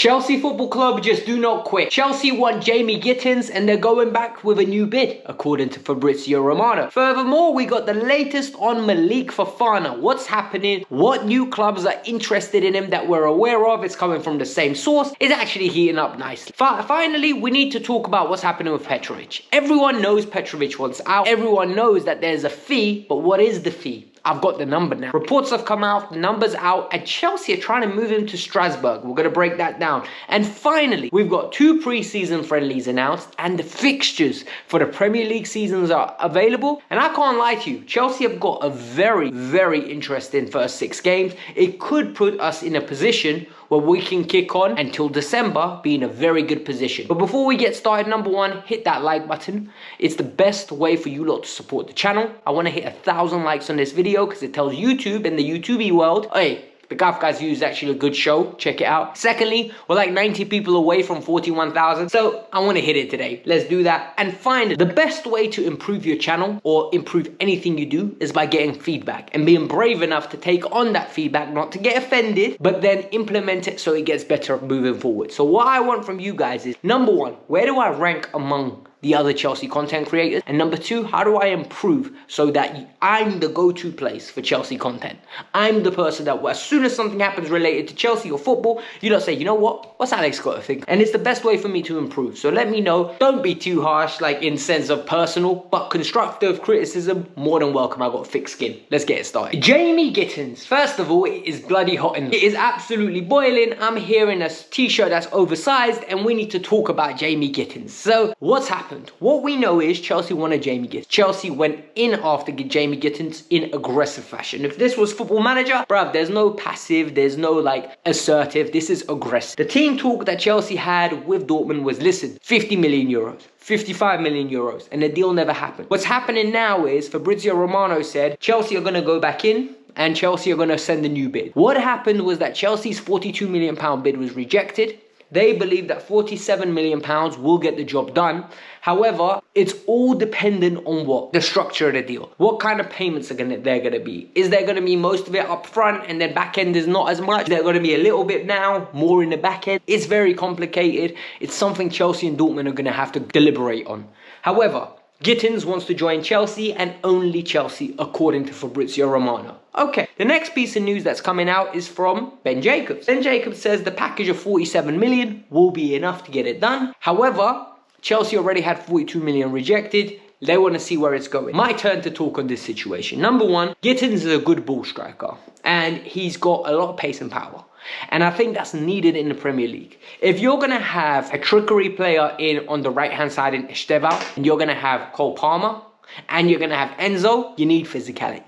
Chelsea Football Club just do not quit. Chelsea want Jamie Gittens and they're going back with a new bid, according to Fabrizio Romano. Furthermore, we got the latest on Malik Fofana. What's happening? What new clubs are interested in him that we're aware of? It's coming from the same source. It's actually heating up nicely. Finally, we need to talk about what's happening with Petrovic. Everyone knows Petrovic wants out. Everyone knows that there's a fee, but what is the fee? I've got the number now. Reports have come out, the number's out, and Chelsea are trying to move him to Strasbourg. We're going to break that down. And finally, we've got 2 pre-season friendlies announced, and the fixtures for the Premier League seasons are available. And I can't lie to you, Chelsea have got a very, very interesting first 6 games. It could put us in a position where we can kick on until December, be in a very good position. But before we get started, number 1, hit that like button. It's the best way for you lot to support the channel. I want to hit 1,000 likes on this video because it tells YouTube and the YouTubey world, hey, the Kavkas View is actually a good show. Check it out. Secondly, we're like 90 people away from 41,000. So I want to hit it today. Let's do that. And finally, the best way to improve your channel or improve anything you do is by getting feedback and being brave enough to take on that feedback, not to get offended, but then implement it so it gets better moving forward. So what I want from you guys is, number 1, where do I rank among the other Chelsea content creators? And number 2, how do I improve so that I'm the go-to place for Chelsea content? I'm the person that as soon as something happens related to Chelsea or football, you don't say, you know what? What's Alex got to think? And it's the best way for me to improve. So let me know. Don't be too harsh, like in sense of personal, but constructive criticism, more than welcome. I got thick skin. Let's get it started. Jamie Gittens. First of all, it is bloody hot in here. It is absolutely boiling. I'm here in a t-shirt that's oversized and we need to talk about Jamie Gittens. So what's happened? What we know is Chelsea wanted Jamie Gittens. Chelsea went in after Jamie Gittens in aggressive fashion. If this was Football Manager, bruv, there's no passive, there's no like assertive. This is aggressive. The team talk that Chelsea had with Dortmund was, listen, 50 million euros. 55 million euros, and the deal never happened. What's happening now is Fabrizio Romano said Chelsea are going to go back in and Chelsea are going to send a new bid. What happened was that Chelsea's £42 million bid was rejected. They believe that £47 million will get the job done. However, it's all dependent on what? The structure of the deal. What kind of payments are they're going to be? Is there going to be most of it up front and then back end is not as much? They're going to be a little bit now, more in the back end. It's very complicated. It's something Chelsea and Dortmund are going to have to deliberate on. However, Gittens wants to join Chelsea and only Chelsea, according to Fabrizio Romano. Okay, the next piece of news that's coming out is from Ben Jacobs. Ben Jacobs says the package of 47 million will be enough to get it done. However, Chelsea already had 42 million rejected. They want to see where it's going. My turn to talk on this situation. Number 1, Gittens is a good ball striker and he's got a lot of pace and power. And I think that's needed in the Premier League. If you're going to have a trickery player in on the right-hand side in Estevao, and you're going to have Cole Palmer, and you're going to have Enzo, you need physicality.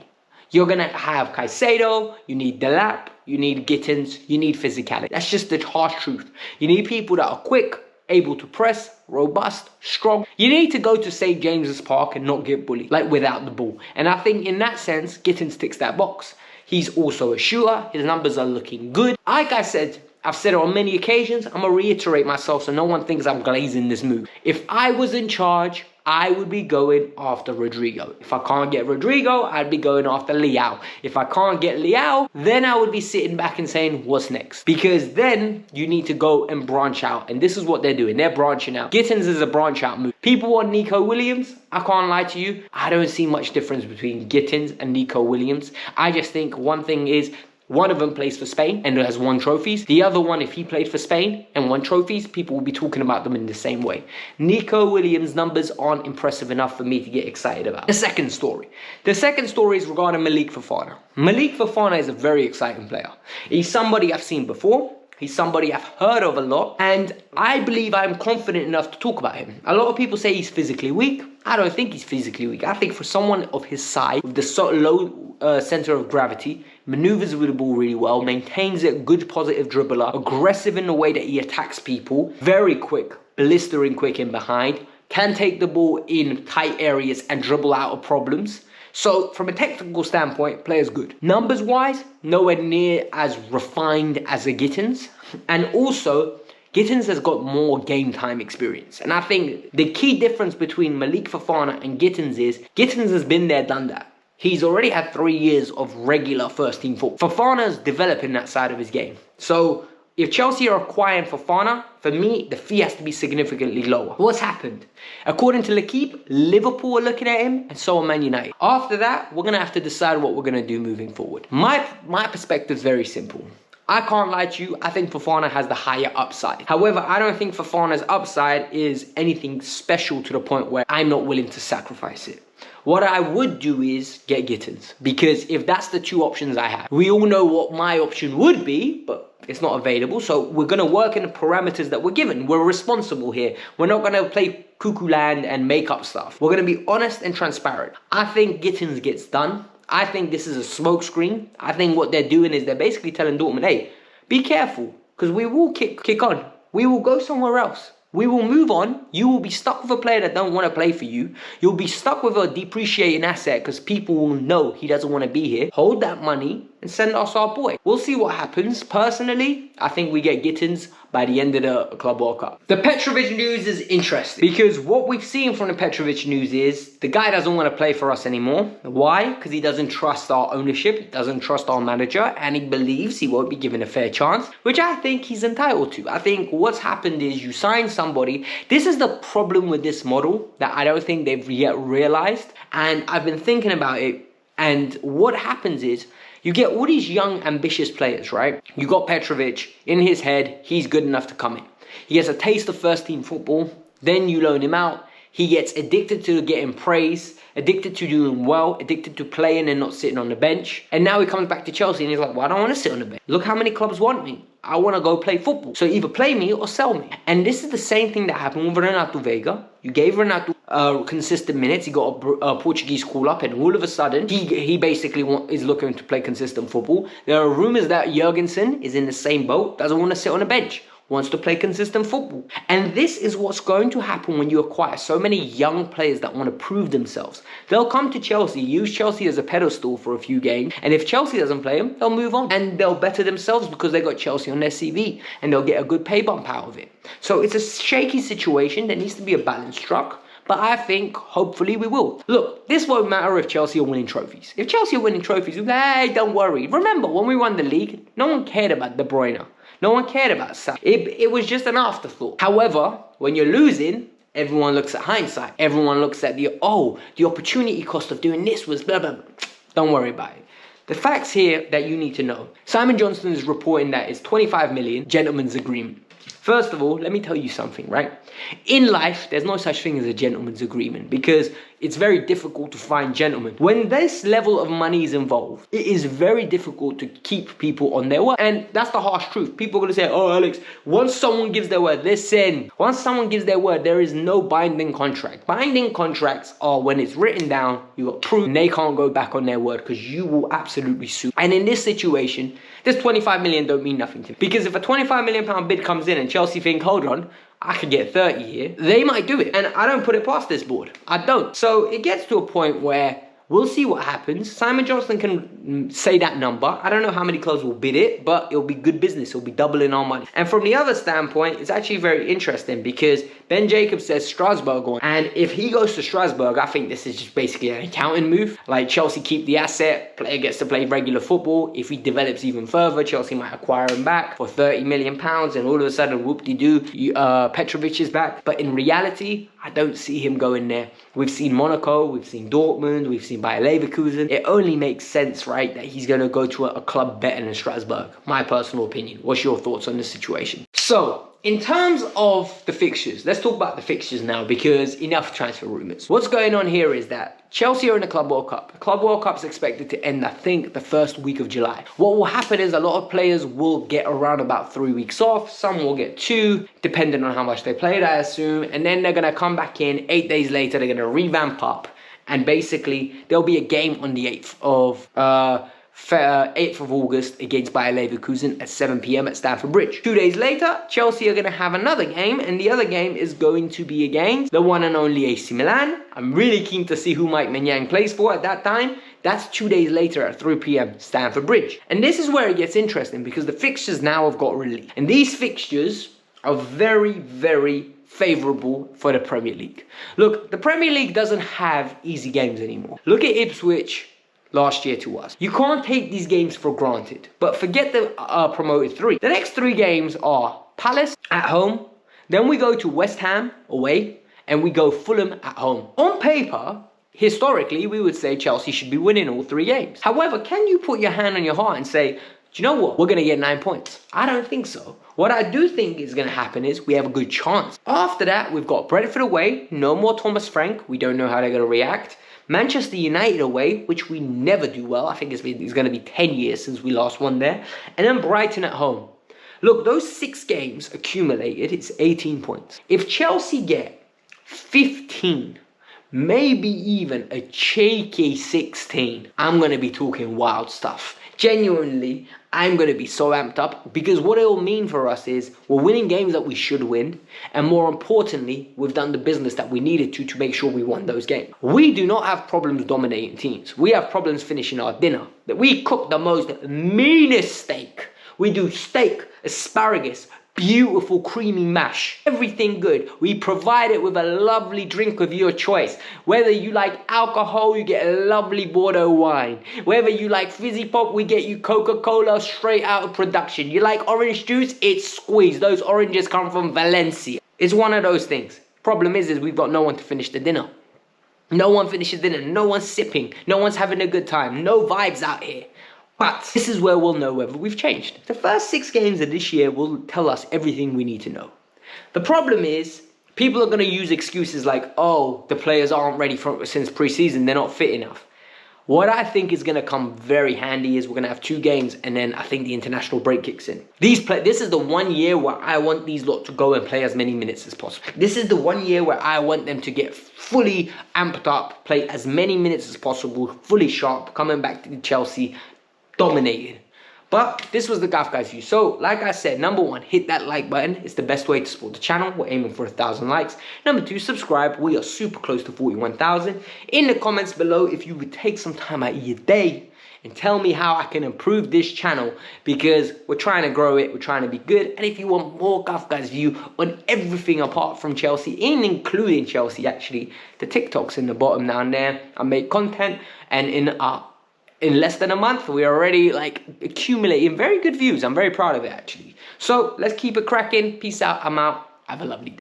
You're going to have Caicedo, you need Delap, you need Gittens, you need physicality. That's just the harsh truth. You need people that are quick, able to press, robust, strong. You need to go to St. James's Park and not get bullied, like without the ball. And I think in that sense, Gittens ticks that box. He's also a shooter. His numbers are looking good. Like I said, I've said it on many occasions. I'm going to reiterate myself so no one thinks I'm glazing this move. If I was in charge, I would be going after Rodrigo. If I can't get Rodrigo, I'd be going after Leao. If I can't get Leao, then I would be sitting back and saying, what's next? Because then you need to go and branch out. And this is what they're doing. They're branching out. Gittens is a branch out move. People want Nico Williams. I can't lie to you. I don't see much difference between Gittens and Nico Williams. I just think one thing is, one of them plays for Spain and has won trophies. The other one, if he played for Spain and won trophies, people will be talking about them in the same way. Nico Williams' numbers aren't impressive enough for me to get excited about. The second story is regarding Malik Fofana. Malik Fofana is a very exciting player. He's somebody I've seen before. He's somebody I've heard of a lot, and I believe I'm confident enough to talk about him. A lot of people say he's physically weak. I don't think he's physically weak. I think for someone of his size, with the low center of gravity, maneuvers with the ball really well, maintains it, good positive dribbler, aggressive in the way that he attacks people, very quick, blistering quick in behind, can take the ball in tight areas and dribble out of problems. So from a technical standpoint, player's good. Numbers wise, nowhere near as refined as a Gittens. And also, Gittens has got more game time experience. And I think the key difference between Malik Fofana and Gittens is, Gittens has been there, done that. He's already had 3 years of regular first team football. Fofana's developing that side of his game. So if Chelsea are acquiring Fofana, for me, the fee has to be significantly lower. What's happened? According to L'Equipe, Liverpool are looking at him, and so are Man United. After that, we're going to have to decide what we're going to do moving forward. My perspective is very simple. I can't lie to you, I think Fofana has the higher upside. However, I don't think Fofana's upside is anything special to the point where I'm not willing to sacrifice it. What I would do is get Gittens, because if that's the two options I have, we all know what my option would be, but it's not available. So we're going to work in the parameters that we're given. We're responsible here. We're not going to play cuckoo land and make up stuff. We're going to be honest and transparent. I think Gittens gets done. I think this is a smokescreen. I think what they're doing is they're basically telling Dortmund, hey, be careful, because we will kick on. We will go somewhere else. We will move on. You will be stuck with a player that don't want to play for you. You'll be stuck with a depreciating asset because people will know he doesn't want to be here. Hold that money and send us our boy. We'll see what happens. Personally, I think we get Gittens by the end of the Club World Cup. The Petrovic news is interesting because what we've seen from the Petrovic news is the guy doesn't want to play for us anymore. Why? Because he doesn't trust our ownership, he doesn't trust our manager, and he believes he won't be given a fair chance, which I think he's entitled to. I think what's happened is you sign somebody. This is the problem with this model that I don't think they've yet realized, and I've been thinking about it, and what happens is you get all these young, ambitious players, right? You got Petrovic, in his head, he's good enough to come in. He gets a taste of first-team football, then you loan him out. He gets addicted to getting praise, addicted to doing well, addicted to playing and not sitting on the bench. And now he comes back to Chelsea and he's like, well, I don't want to sit on the bench. Look how many clubs want me. I want to go play football. So either play me or sell me. And this is the same thing that happened with Renato Veiga. You gave Renato consistent minutes. He got a Portuguese call-up, and all of a sudden, he basically is looking to play consistent football. There are rumours that Jurgensen is in the same boat, doesn't want to sit on a bench, wants to play consistent football. And this is what's going to happen when you acquire so many young players that want to prove themselves. They'll come to Chelsea, use Chelsea as a pedestal for a few games, and if Chelsea doesn't play them, they'll move on and they'll better themselves because they got Chelsea on their CV and they'll get a good pay bump out of it. So it's a shaky situation. There needs to be a balance struck. But I think, hopefully, we will. Look, this won't matter if Chelsea are winning trophies. If Chelsea are winning trophies, we'll be like, hey, don't worry. Remember, when we won the league, no one cared about De Bruyne. No one cared about Salah. It was just an afterthought. However, when you're losing, everyone looks at hindsight. Everyone looks at the opportunity cost of doing this was blah, blah, blah. Don't worry about it. The facts here that you need to know. Simon Johnson is reporting that it's 25 million, gentleman's agreement. First of all, let me tell you something, right? In life, there's no such thing as a gentleman's agreement because it's very difficult to find gentlemen. When this level of money is involved, it is very difficult to keep people on their word. And that's the harsh truth. People are going to say, oh, Alex, once someone gives their word, listen, once someone gives their word, there is no binding contract. Binding contracts are when it's written down, you got proof, and they can't go back on their word because you will absolutely sue. And in this situation, this 25 million don't mean nothing to me. Because if a 25 million pound bid comes in and Chelsea think, hold on, I could get 30 here, they might do it. And I don't put it past this board. I don't. So it gets to a point where we'll see what happens. Simon Johnson can say that number. I don't know how many clubs will bid it, but it'll be good business. It'll be doubling our money. And from the other standpoint, it's actually very interesting because Ben Jacobs says Strasbourg on. And if he goes to Strasbourg, I think this is just basically an accounting move. Like Chelsea keep the asset, player gets to play regular football. If he develops even further, Chelsea might acquire him back for 30 million pounds and all of a sudden, whoop-de-doo, Petrovic is back. But in reality, I don't see him going there. We've seen Monaco, we've seen Dortmund, we've seen Bayer Leverkusen. It only makes sense, right, that he's going to go to a club better than Strasbourg. My personal opinion. What's your thoughts on this situation? So, in terms of the fixtures, let's talk about the fixtures now because enough transfer rumours. What's going on here is that Chelsea are in the Club World Cup. The Club World Cup is expected to end, I think, the first week of July. What will happen is a lot of players will get around about 3 weeks off. Some will get 2, depending on how much they played, I assume. And then they're going to come back in 8 days later. They're going to revamp up. And basically, there'll be a game on the 8th of August against Bayer Leverkusen at 7 p.m. at Stamford Bridge. 2 days later, Chelsea are going to have another game, and the other game is going to be against the one and only AC Milan. I'm really keen to see who Mike Maignan plays for at that time. That's 2 days later at 3 p.m. Stamford Bridge. And this is where it gets interesting because the fixtures now have got released. And these fixtures are very, very favourable for the Premier League. Look, the Premier League doesn't have easy games anymore. Look at Ipswich, last year to us. You can't take these games for granted. But forget the promoted 3. The next 3 games are Palace at home, then we go to West Ham away, and we go Fulham at home. On paper, historically, we would say Chelsea should be winning all 3 games. However, can you put your hand on your heart and say, do you know what? We're going to get 9 points. I don't think so. What I do think is going to happen is we have a good chance. After that, we've got Brentford away. No more Thomas Frank. We don't know how they're going to react. Manchester United away, which we never do well. I think it's going to be 10 years since we last won there. And then Brighton at home. Look, those 6 games accumulated, it's 18 points. If Chelsea get 15, maybe even a cheeky 16, I'm going to be talking wild stuff. Genuinely, I'm going to be so amped up, because what it will mean for us is we're winning games that we should win, and more importantly, we've done the business that we needed to make sure we won those games. We do not have problems dominating teams. We have problems finishing our dinner. That we cook the most meanest steak. We do steak, asparagus, beautiful creamy mash, everything good. We provide it with a lovely drink of your choice. Whether you like alcohol, you get a lovely Bordeaux wine. Whether you like fizzy pop, we get you Coca-Cola straight out of production. You like orange juice, it's squeezed. Those oranges come from Valencia. It's one of those things. Problem is we've got no one to finish the dinner. No one finishes dinner, no one's sipping, no one's having a good time, no vibes out here. But this is where we'll know whether we've changed. The first 6 games of this year will tell us everything we need to know. The problem is, people are going to use excuses like, oh, the players aren't ready since pre-season, they're not fit enough. What I think is going to come very handy is we're going to have 2 games, and then I think the international break kicks in. This is the one year where I want these lot to go and play as many minutes as possible. This is the one year where I want them to get fully amped up, play as many minutes as possible, fully sharp, coming back to Chelsea, dominated. But this was the Kavkas View. So, like I said, number 1, hit that like button. It's the best way to support the channel. We're aiming for 1,000 likes. Number 2, subscribe. We are super close to 41,000. In the comments below, if you would take some time out of your day and tell me how I can improve this channel, because we're trying to grow it, we're trying to be good. And if you want more Kavkas View on everything apart from Chelsea, including Chelsea actually, the TikTok's in the bottom down there. I make content, and in less than a month, we're already like accumulating very good views. I'm very proud of it actually. So let's keep it cracking. Peace out. I'm out. Have a lovely day.